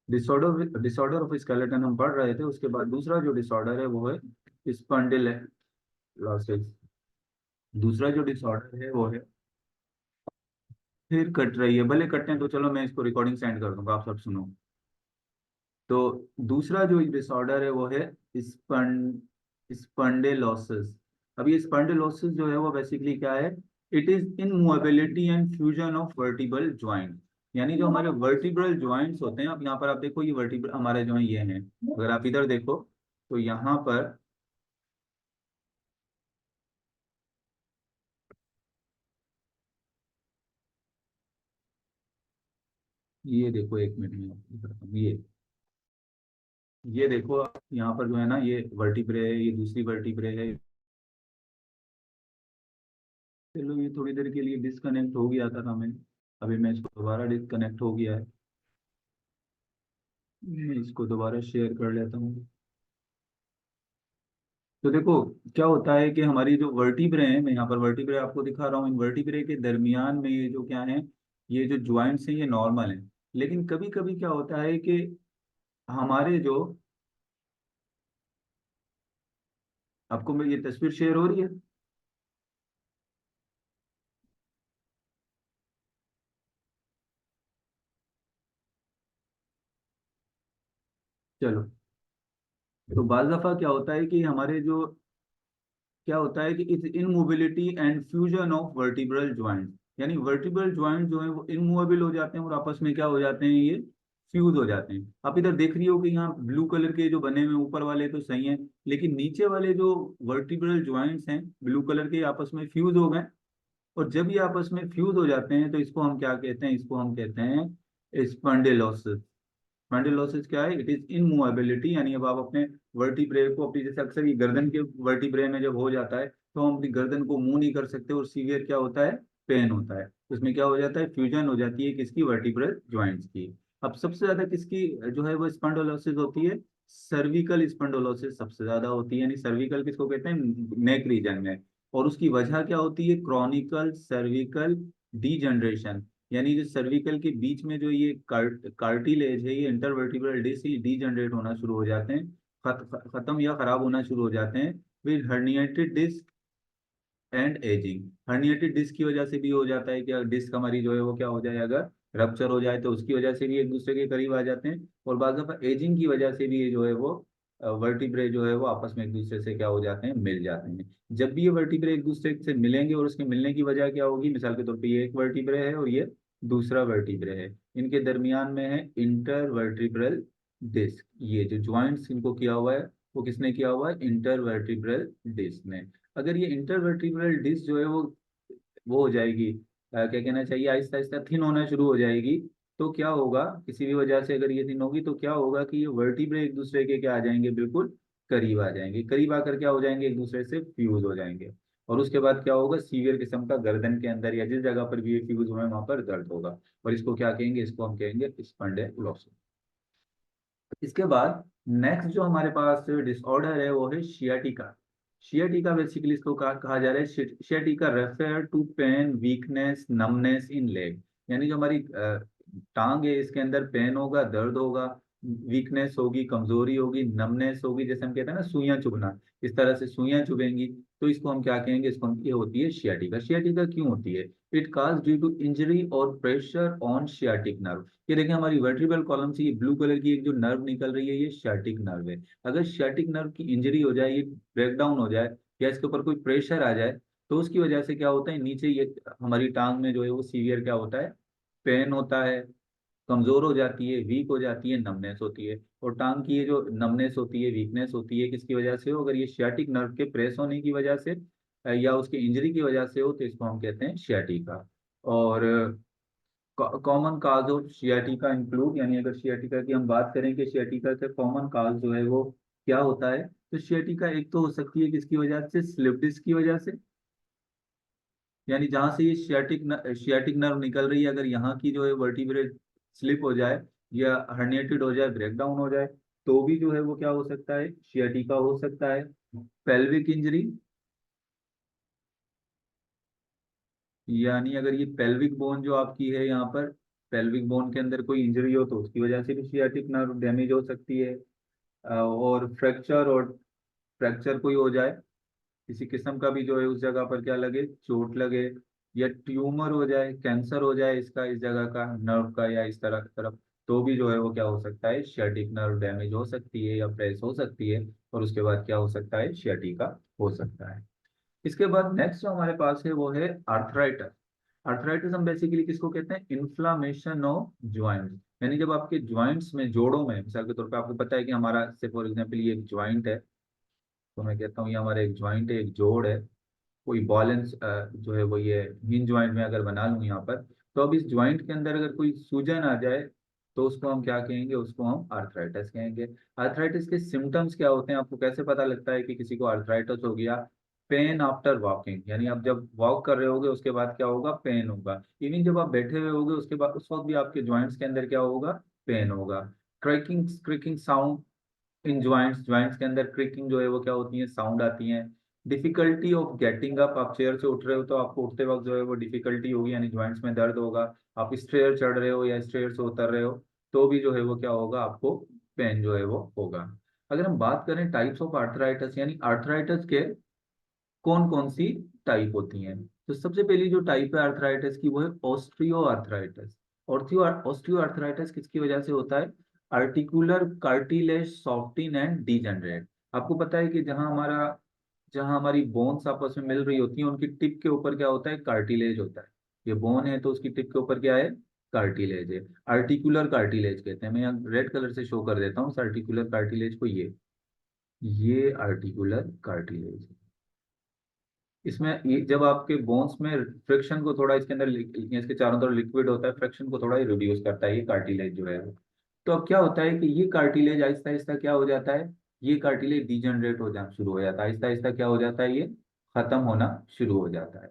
Disorder of skeleton हम पढ़ रहे थे। उसके बाद दूसरा जो डिसऑर्डर है वो है स्पॉन्डिलोसिस। दूसरा जो डिसऑर्डर है वो है, फिर कट रही है, भले कटें तो चलो मैं इसको रिकॉर्डिंग सेंड कर दूंगा, आप सब सुनो। तो दूसरा जो डिसऑर्डर है वो है स्पंडेलोसिस। अब ये स्पंडेलोसिस जो है वो बेसिकली क्या है? It is immovability and fusion of vertebral joint. यानी जो हमारे वर्टिब्रल ज्वाइंट्स होते हैं, अब यहाँ पर आप देखो ये वर्टिब्रल हमारे जो है ये हैं, अगर आप इधर देखो तो यहाँ पर ये देखो, एक मिनट में आपको दिखाता हूँ। ये देखो यहाँ पर जो है ना, ये वर्टिब्रे है, ये दूसरी वर्टिब्रे है। चलो ये थोड़ी देर के लिए डिस्कनेक्ट हो गया था हमें, अभी मैं इसको दोबारा डिस्कनेक्ट हो गया है, मैं इसको दोबारा शेयर कर लेता हूँ। तो देखो क्या होता है कि हमारी जो वर्टिब्रे हैं, मैं यहाँ पर वर्टिब्रे आपको दिखा रहा हूँ, इन वर्टिब्रे के दरमियान में ये जो क्या है, ये जो ज्वाइंट्स हैं ये नॉर्मल हैं। लेकिन कभी कभी क्या होता है कि हमारे जो, आपको मैं ये तस्वीर शेयर हो रही है? चलो, तो बाज दफा क्या होता है कि हमारे जो, क्या होता है कि it's immobility and fusion of vertebral joint, यानी वर्टिब्रल ज्वाइंट जो है वो इनमूवेबल हो जाते हैं और आपस में क्या हो जाते हैं, ये फ्यूज हो जाते हैं। आप इधर देख रही हो कि यहाँ ब्लू कलर के जो बने हुए हैं, ऊपर वाले तो सही हैं, लेकिन नीचे वाले जो वर्टिब्रल ज्वाइंट्स हैं ब्लू कलर के, आपस में फ्यूज हो गए। और जब ये आपस में फ्यूज हो जाते हैं तो इसको हम क्या कहते हैं? इसको हम कहते हैं स्पॉन्डिलोसिस। स्पॉन्डिलोसिस क्या है? इट इज इनमूवेबिलिटी, यानी अब आप अपने वर्टिब्रे को अपनी, जैसे अक्सर ये गर्दन के वर्टिब्रे में जब हो जाता है तो हम अपनी गर्दन को मूव नहीं कर सकते और सीवियर क्या होता है, पेन होता है। उसमें क्या हो जाता है, फ्यूजन हो जाती है किसकी? वर्टिब्रल ज्वाइंट्स की। अब सबसे ज्यादा किसकी जो है वो स्पॉन्डिलोसिस होती है? सर्विकल स्पॉन्डिलोसिस सबसे ज्यादा होती है। यानी सर्विकल किसको कहते हैं? नेक रीजन में। और उसकी वजह क्या होती है? Chronicle cervical degeneration. यानी जो सर्विकल के बीच में जो ये कार्टिलेज है, ये इंटरवर्टिब्रल डिस्क, ये डीजनरेट होना शुरू हो जाते हैं, खत्म या खराब होना शुरू हो जाते हैं। फिर herniated disc and ageing. Herniated disc की वजह से भी हो जाता है कि डिस्क हमारी जो है वो क्या हो जाए, अगर रप्चर हो जाए तो उसकी वजह से भी एक दूसरे के करीब आ जाते हैं। और बाद दफा एजिंग की वजह से भी ये जो है वो वर्टिब्रे जो है वो आपस में एक दूसरे से क्या हो जाते हैं, मिल जाते हैं। जब भी ये वर्टिब्रे एक दूसरे से मिलेंगे, और उसके मिलने की वजह क्या होगी, मिसाल के तौर पे ये एक वर्टिब्रे है और ये दूसरा वर्टिब्रे है, इनके दरमियान में है इंटर वर्टिब्रल डिस्क। ये जो ज्वाइंट्स इनको किया हुआ है वो किसने किया हुआ है? इंटर वर्टिब्रल डिस्क ने। अगर ये इंटरवर्टिब्रल डिस्क जो है वो हो जाएगी, क्या कहना चाहिए, आहिस्ता आहिस्ता थिन होना शुरू हो जाएगी, तो क्या होगा, किसी भी वजह से अगर ये थिन होगी तो क्या होगा कि ये वर्टिब्रे एक दूसरे के क्या आ जाएंगे, बिल्कुल करीब आ जाएंगे। करीब आकर क्या हो जाएंगे, एक दूसरे से फ्यूज हो जाएंगे। और उसके बाद क्या होगा, सीवियर किस्म का गर्दन के अंदर या जिस जगह पर भी ये फ्यूज हुए वहां पर दर्द होगा। और इसको क्या कहेंगे? इसको हम कहेंगे स्पॉन्डिलोसिस। इसके बाद नेक्स्ट जो हमारे पास डिसऑर्डर है वो है शियाटिका। शियाटिका बेसिकली इसको कहा जा रहा है, sciatica refer to pain, weakness, numbness in leg. यानी जो हमारी टांग है इसके अंदर पेन होगा, दर्द होगा, वीकनेस होगी, कमजोरी होगी, नमनेस होगी, जैसे हम कहते हैं ना सुइयां चुभना, इस तरह से सुइयां चुभेंगी। तो इसको हम क्या कहेंगे? इसको ये होती है शियाटिका। शियाटिका क्यों होती है? It cause due to injury और प्रेशर ऑन शियाटिक नर्व। ये देखें हमारी वर्टिब्रल कॉलम से ये ब्लू कलर की एक जो नर्व निकल रही है, ये शार्टिक नर्व है। अगर शार्टिक नर्व की इंजरी हो जाए, ये ब्रेक डाउन हो जाए, या इसके ऊपर कोई प्रेशर आ जाए, तो उसकी वजह से क्या होता है, नीचे ये हमारी टांग में जो है वो सीवियर क्या होता है, पेन होता है, कमजोर हो जाती है, वीक हो जाती है, नमनेस होती है। और टांग की ये जो नमनेस होती है, वीकनेस होती है, किसकी वजह से हो? अगर ये शियाटिक नर्व के प्रेस होने की वजह से या उसकी इंजरी की वजह से हो, तो इसको हम कहते हैं शियाटिका। और common cause of sciatica include, यानी अगर शियाटिका की हम बात करें कि शियाटिका का कॉमन काज जो है वो क्या होता है, तो शियाटिका एक तो हो सकती है किसकी वजह से? स्लिप डिस्क की वजह से। यानी जहां से ये शियाटिक नर्व निकल रही है, अगर यहाँ की जो है वर्टिब्रे स्लिप हो जाए या हर्निएटेड हो जाए, ब्रेक डाउन हो जाए, तो भी जो है वो क्या हो सकता है, शियाटिका हो सकता है। पेल्विक इंजरी, यानी अगर ये पेल्विक बोन जो आपकी है यहाँ पर, पेल्विक बोन के अंदर कोई इंजरी हो तो उसकी वजह से भी सियाटिक नर्व डैमेज हो सकती है। और फ्रैक्चर कोई हो जाए, किसी किस्म का भी जो है उस जगह पर क्या लगे, चोट लगे, या ट्यूमर हो जाए, कैंसर हो जाए इसका, इस जगह का नर्व का या इस तरह की तरफ, तो भी जो है वो क्या हो सकता है, सियाटिक नर्व डैमेज हो सकती है या प्रेस हो सकती है, और उसके बाद क्या हो सकता है, सियाटिका हो सकता है। इसके बाद नेक्स्ट जो हमारे पास है वो है आर्थराइटिस। आर्थराइटिस हम बेसिकली किसको कहते हैं, इन्फ्लामेशन ऑफ ज्वाइंट्स। यानी जब आपके ज्वाइंट्स में, जोड़ों में, मिसाल के तौर पे आपको पता है कि हमारा से फॉर एग्जांपल ये एक ज्वाइंट है, तो मैं कहता हूँ ये हमारा एक ज्वाइंट है, एक जोड़ है, कोई बैलेंस जो है वो ये हिंज ज्वाइंट में अगर बना लूँ यहाँ पर, तो अब इस ज्वाइंट के अंदर अगर कोई सूजन आ जाए तो उसको हम क्या कहेंगे, उसको हम आर्थराइटिस कहेंगे। आर्थराइटिस के सिम्टम्स क्या होते हैं, आपको कैसे पता लगता है कि किसी को आर्थराइटिस हो गया? पेन आफ्टर वॉकिंग, यानी आप जब वॉक कर रहे होगे उसके बाद क्या होगा, पेन होगा। इवन जब आप बैठे हुए होगे उसके बाद उस वक्त भी आपके ज्वाइंट्स के अंदर क्या होगा, पेन होगा। Cracking creaking sound in joints, joints के अंदर क्रिकिंग जो है वो क्या होती है, साउंड आती है। डिफिकल्टी ऑफ गेटिंग अप, आप चेयर से उठ रहे हो तो आपको उठते वक्त जो है वो डिफिकल्टी होगी, यानी ज्वाइंट्स में दर्द होगा। आप स्टेयर चढ़ रहे हो या स्टेयर से उतर रहे हो तो भी जो है वो क्या होगा, आपको पेन जो है वो होगा। अगर हम बात करें टाइप्स ऑफ आर्थराइटिस, यानी आर्थराइटिस के कौन कौन सी टाइप होती हैं, तो सबसे पहली जो टाइप है आर्थराइटिस की वो है ऑस्ट्रियो आर्थराइटिस। ऑस्टियो आर्थराइटिस किसकी वजह से होता है, आर्टिकुलर कार्टिलेज सॉफ्टिन एंड डीजनरेट। आपको पता है कि जहां हमारी बोन्स आपस में मिल रही होती हैं उनकी टिप के ऊपर क्या होता है, कार्टिलेज होता है। ये बोन है तो उसकी टिप के ऊपर क्या है, कार्टिलेज है। आर्टिकुलर कार्टिलेज कहते हैं, मैं यहाँ रेड कलर से शो कर देता हूँ आर्टिकुलर कार्टिलेज को, ये आर्टिकुलर कार्टिलेज है। इसमें ये जब आपके बोन्स में फ्रिक्शन को थोड़ा, इसके अंदर इसके चारों तरफ लिक्विड होता है, फ्रिक्शन को थोड़ा ही रिड्यूस करता है ये कार्टिलेज जो है। तो अब क्या होता है कि ये कार्टिलेज आहिस्ता आहिस्ता क्या हो जाता है, ये कार्टिलेज डिजनरेट हो जाना शुरू हो जाता है, आहिस्ता आहिस्ता क्या हो जाता है, ये खत्म होना शुरू हो जाता है।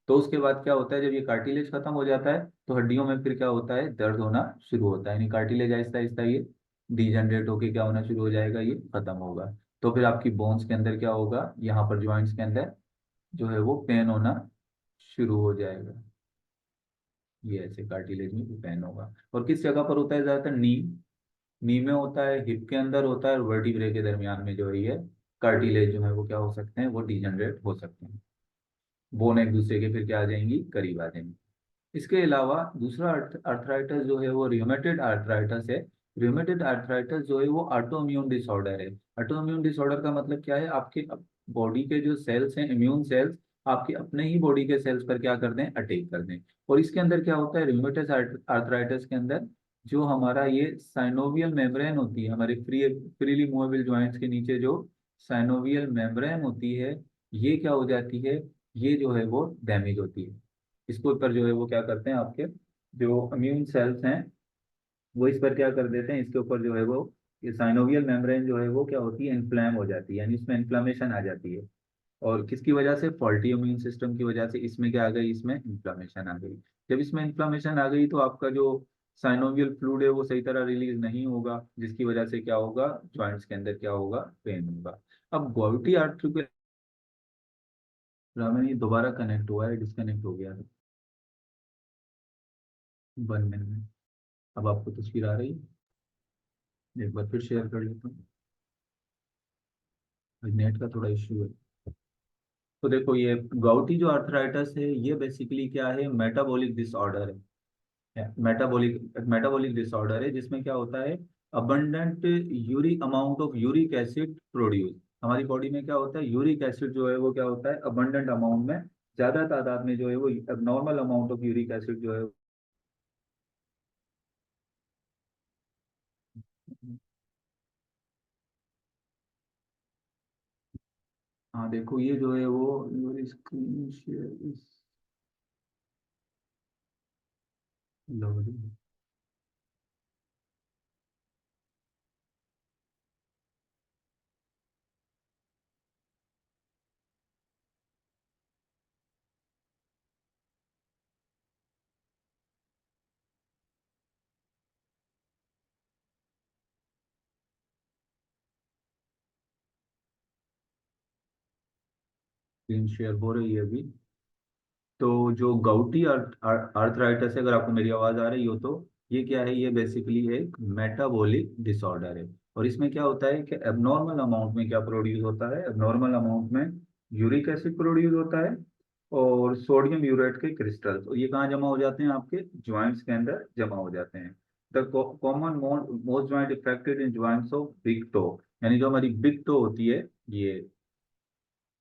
तो उसके बाद क्या होता है, जब ये कार्टिलेज खत्म हो जाता है तो हड्डियों में फिर क्या होता है, दर्द होना शुरू होता है, यानी कार्टिलेज आहिस्ता आहिस्ता ये डिजनरेट होके क्या होना शुरू हो जाएगा, ये खत्म होगा। तो फिर आपकी बोन्स के अंदर क्या होगा, यहाँ पर ज्वाइंट्स के अंदर जो है वो पेन होना शुरू हो जाएगा। ये ऐसे कार्टिलेज में भी पेन होगा। और किस जगह पर होता है, ज्यादातर नी में होता है, हिप के अंदर होता है, और वर्टिब्रे के दरमियान में जो है ये कार्टिलेज जो है वो क्या हो सकते हैं, वो डिजनरेट हो सकते हैं। बोन एक दूसरे के फिर क्या आ जाएंगी, करीब आ जाएंगी। इसके अलावा दूसरा अर्थराइटिस जो है वो रियोमेटेड अर्थराइटिस है। रियोमेटेड अर्थराइटिस जो है वो ऑटोइम्यून डिसऑर्डर है। ऑटोइम्यून डिसऑर्डर का मतलब क्या है, आपके बॉडी के जो सेल्स हैं, इम्यून सेल्स, आपके अपने ही बॉडी के सेल्स पर क्या कर दें, अटैक कर दें। और इसके अंदर क्या होता है, रियोमेटेड अर्थराइटिस के अंदर जो हमारा ये साइनोवियल मेम्ब्रेन होती है, हमारे फ्रीली मूवेबल जॉइंट्स के नीचे जो साइनोवियल मेम्ब्रेन होती है, ये क्या हो जाती है, ये जो है वो डैमेज होती है। इसके ऊपर जो है वो क्या करते हैं, आपके जो इम्यून सेल्स हैं वो इस पर क्या कर देते हैं, इसके ऊपर जो है वो ये साइनोवियल मेम्ब्रेन जो है वो क्या होती है, इन्फ्लेम हो जाती है, यानी इसमें इन्फ्लामेशन आ जाती है। और किसकी वजह से, फॉल्टी इम्यून सिस्टम की वजह से इसमें क्या आ गई, इसमें इन्फ्लामेशन आ गई। जब इसमें इन्फ्लामेशन आ गई तो आपका जो साइनोवियल फ्लूइड है वो सही तरह रिलीज नहीं होगा, जिसकी वजह से क्या होगा, जॉइंट्स के अंदर क्या होगा, पेन होगा। अब गोल्टी आर्टरी, रामेन ये दोबारा कनेक्ट हुआ है, डिस्कनेक्ट हो गया है 1 मिनट में। अब आपको तस्वीर आ रही है, एक बार फिर शेयर कर लेता हूँ, नेट का थोड़ा इश्यू है। तो देखो ये गाउटी जो आर्थराइटिस है ये बेसिकली क्या है, मेटाबॉलिक डिसऑर्डर है। मेटाबॉलिक डिसऑर्डर है जिसमें क्या होता है, abundant uric amount of uric acid produce. हमारी बॉडी में क्या होता है, यूरिक एसिड जो है वो क्या होता है, अबंडेंट अमाउंट में, ज्यादा तादाद में जो है वो normal amount of uric acid जो है। हाँ देखो ये जो है वो, your screen share is loading. Screen share हो रही है अभी। तो जो गouty आर्थराइटिस है, अगर आपको मेरी आवाज आ रही हो तो ये क्या है, ये बेसिकली एक मेटाबॉलिक डिसऑर्डर है। और इसमें क्या होता है कि एबनॉर्मल अमाउंट में क्या प्रोड्यूस होता है, एबनॉर्मल अमाउंट में यूरिक एसिड प्रोड्यूस होता है और सोडियम यूरेट के क्रिस्टल, तो ये कहाँ जमा हो जाते हैं, आपके ज्वाइंट्स के अंदर जमा हो जाते हैं। The common most joint affected in joints of big toe, यानी जो हमारी बिग टो होती है, ये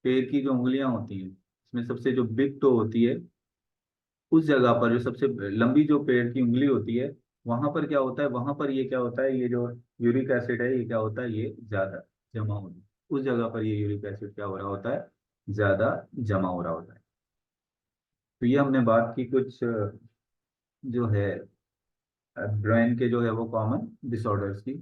पैर की जो उंगलियां होती हैं, इसमें सबसे जो बिग टो होती है, उस जगह पर जो सबसे लंबी जो पैर की उंगली होती है, वहां पर क्या होता है, वहां पर ये क्या होता है, ये जो यूरिक एसिड है ये क्या होता है, ये ज्यादा जमा हो, उस जगह पर ये यूरिक एसिड क्या हो रहा होता है, ज्यादा जमा हो रहा होता है। तो ये हमने बात की कुछ जो है ब्रेन के जो है वो कॉमन डिसऑर्डर्स की।